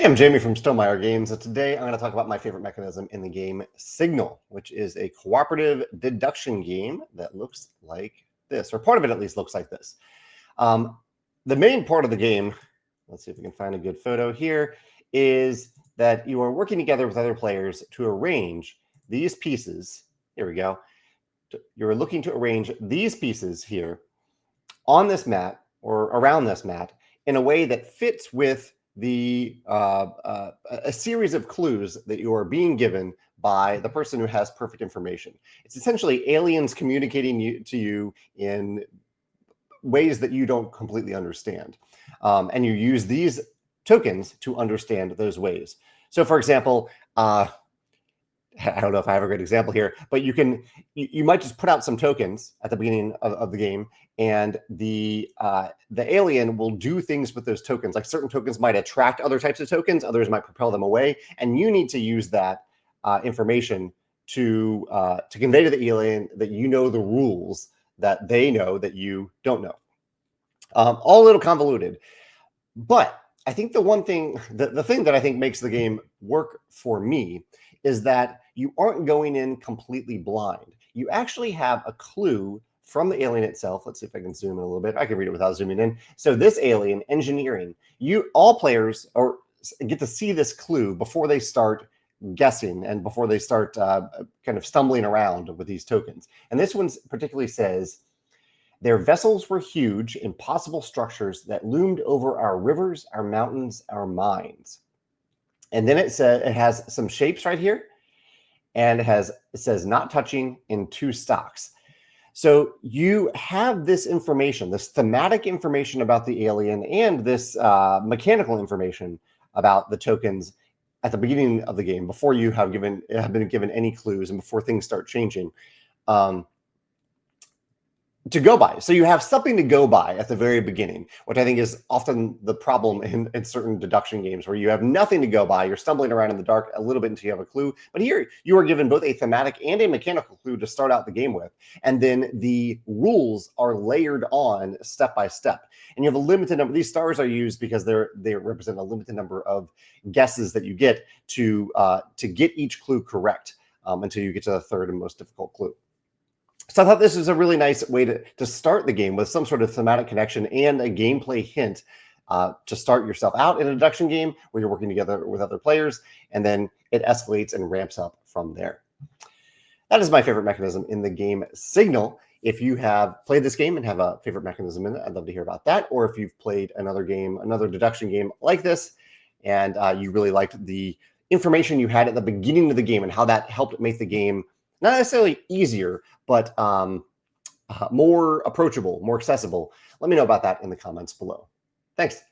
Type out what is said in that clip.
Hey, I'm Jamey from Stonemaier Games, and today I'm going to talk about my favorite mechanism in the game, Signal, which is a cooperative deduction game that looks like this, or part of it at least looks like this. The main part of the game, let's see if we can find a good photo here, is that you are working together with other players to arrange these pieces. Here we go. You're looking to arrange these pieces here on this mat or around this mat in a way that fits with a series of clues that you are being given by the person who has perfect information. It's essentially aliens communicating to you in ways that you don't completely understand. And you use these tokens to understand those ways. So for example, I don't know if I have a great example here, but you might just put out some tokens at the beginning of the game, and the alien will do things with those tokens. Like certain tokens might attract other types of tokens, others might propel them away, and you need to use that information to convey to the alien that you know the rules that they know that you don't know. All a little convoluted, but I think the thing that I think makes the game work for me is that you aren't going in completely blind. You actually have a clue from the alien itself. Let's see if I can zoom in a little bit. I can read it without zooming in. So this alien, engineering, all players get to see this clue before they start guessing and before they start kind of stumbling around with these tokens. And this one particularly says, their vessels were huge, impossible structures that loomed over our rivers, our mountains, our mines. And then it has some shapes right here, and it says not touching in 2 stocks. So you have this information, this thematic information about the alien, and this mechanical information about the tokens at the beginning of the game before you have been given any clues and before things start changing. To go by. So you have something to go by at the very beginning, which I think is often the problem in certain deduction games where you have nothing to go by. You're stumbling around in the dark a little bit until you have a clue. But here you are given both a thematic and a mechanical clue to start out the game with. And then the rules are layered on step by step. And you have a limited number. These stars are used because they represent a limited number of guesses that you get to get each clue correct until you get to the third and most difficult clue. So I thought this was a really nice way to start the game with some sort of thematic connection and a gameplay hint to start yourself out in a deduction game where you're working together with other players, and then it escalates and ramps up from there. That is my favorite mechanism in the game Signal. If you have played this game and have a favorite mechanism in it, I'd love to hear about that. Or if you've played another deduction game like this, and you really liked the information you had at the beginning of the game and how that helped make the game not necessarily easier, but more approachable, more accessible. Let me know about that in the comments below. Thanks.